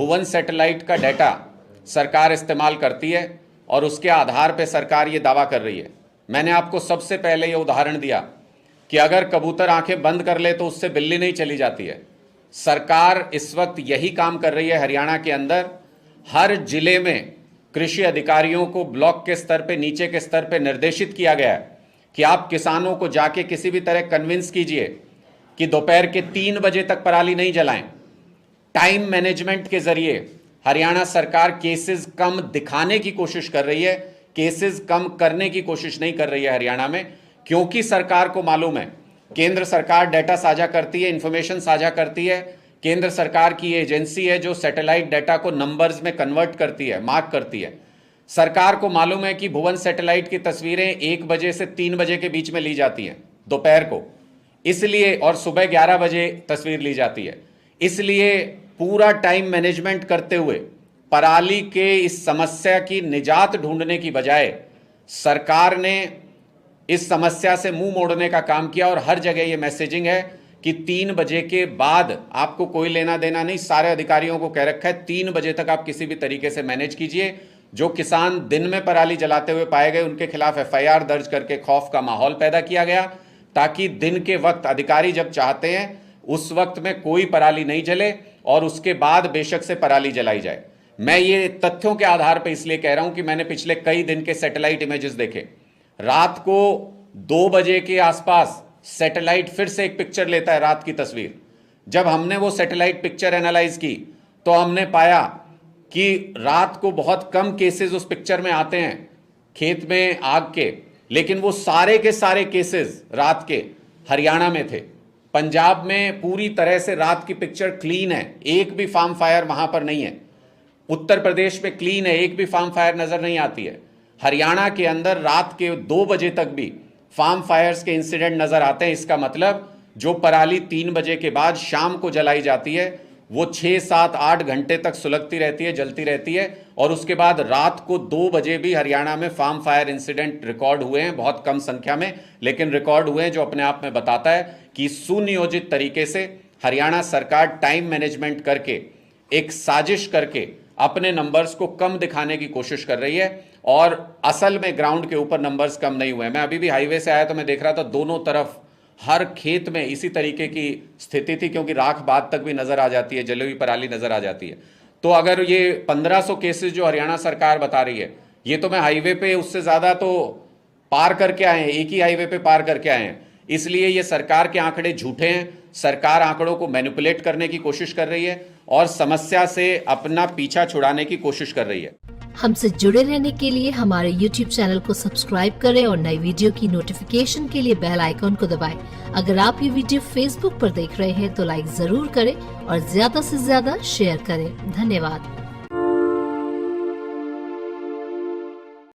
भुवन satellite का data सरकार इस्तेमाल करती है और उसके आधार पर सरकार ये दावा कर रही है। मैंने आपको सबसे पहले ये उदाहरण दिया कि अगर कबूतर आंखें बंद कर ले तो उससे बिल्ली नहीं चली जाती है। सरकार इस वक्त यही काम कर रही है। हरियाणा के अंदर हर जिले में कृषि अधिकारियों को ब्लॉक के स्तर पे, नीचे के स्तर पे निर्देशित किया गया है कि आप किसानों को जाके किसी भी तरह कन्विंस कीजिए कि दोपहर के 3 बजे तक पराली नहीं जलाएं। टाइम मैनेजमेंट के जरिए हरियाणा सरकार केसेस कम दिखाने की कोशिश कर रही है, केसेस कम करने की कोशिश नहीं कर रही है हरियाणा में, क्योंकि सरकार को मालूम है केंद्र सरकार डाटा साझा करती है, इंफॉर्मेशन साझा करती है। केंद्र सरकार की एजेंसी है जो सैटेलाइट डाटा को नंबर्स में कन्वर्ट करती है, मार्क करती है। सरकार को मालूम है कि भुवन सैटेलाइट की तस्वीरें 1 बजे से 3 बजे के बीच में ली जाती हैं दोपहर को, इसलिए, और सुबह 11 बजे तस्वीर ली जाती है। इसलिए पूरा टाइम मैनेजमेंट करते हुए पराली के इस समस्या की निजात ढूंढने की बजाय सरकार ने इस समस्या से मुंह मोड़ने का काम किया और हर जगह ये मैसेजिंग है कि 3 बजे के बाद आपको कोई लेना देना नहीं। सारे अधिकारियों को कह रखा है 3 बजे तक आप किसी भी तरीके से मैनेज कीजिए। जो किसान दिन में पराली जलाते हुए पाए गए उनके खिलाफ FIR दर्ज करके खौफ का माहौल पैदा किया गया, ताकि दिन के वक्त अधिकारी जब चाहते हैं उस वक्त में कोई पराली नहीं जले और उसके बाद बेशक से पराली जलाई जाए। मैं ये तथ्यों के आधार पर इसलिए कह रहा हूं कि मैंने पिछले कई दिन के सैटेलाइट इमेजेस देखे। रात को 2 बजे के आसपास सैटेलाइट फिर से एक पिक्चर लेता है, रात की तस्वीर। जब हमने वो सैटेलाइट पिक्चर एनालाइज की तो हमने पाया कि रात को बहुत कम केसेस उस पिक्चर में आते हैं खेत में आग के, लेकिन वो सारे के सारे केसेस रात के हरियाणा में थे। पंजाब में पूरी तरह से रात की पिक्चर क्लीन है, एक भी फार्म फायर वहां पर नहीं है। उत्तर प्रदेश में क्लीन है, एक भी फार्म फायर नजर नहीं आती है। हरियाणा के अंदर रात के 2 बजे तक भी फार्म फायर्स के इंसिडेंट नजर आते हैं। इसका मतलब जो पराली 3 बजे के बाद शाम को जलाई जाती है वो 6, 7, 8 घंटे तक सुलगती रहती है, जलती रहती है, और उसके बाद रात को 2 बजे भी हरियाणा में फार्म फायर इंसिडेंट रिकॉर्ड हुए हैं, बहुत कम संख्या में लेकिन रिकॉर्ड हुए हैं, जो अपने आप में बताता है कि सुनियोजित तरीके से हरियाणा सरकार टाइम मैनेजमेंट करके, एक साजिश करके अपने नंबर्स को कम दिखाने की कोशिश कर रही है। और असल में ग्राउंड के ऊपर नंबर्स कम नहीं हुए। मैं अभी भी हाईवे से आया तो मैं देख रहा था दोनों तरफ हर खेत में इसी तरीके की स्थिति थी, क्योंकि राख बाद तक भी नजर आ जाती है, जली हुई पराली नजर आ जाती है। तो अगर ये 1500 केसेस जो हरियाणा सरकार बता रही है, ये तो मैं हाईवे पे उससे ज्यादा तो पार करके आए हैं, एक ही हाईवे पे पार करके आए हैं। इसलिए ये सरकार के आंकड़े झूठे हैं। सरकार आंकड़ों को मैनिपुलेट करने की कोशिश कर रही है और समस्या से अपना पीछा छुड़ाने की कोशिश कर रही है। हमसे जुड़े रहने के लिए हमारे YouTube चैनल को सब्सक्राइब करें और नई वीडियो की नोटिफिकेशन के लिए बेल आइकॉन को दबाएं। अगर आप ये वीडियो Facebook पर देख रहे हैं तो लाइक जरूर करें और ज्यादा से ज्यादा शेयर करें। धन्यवाद।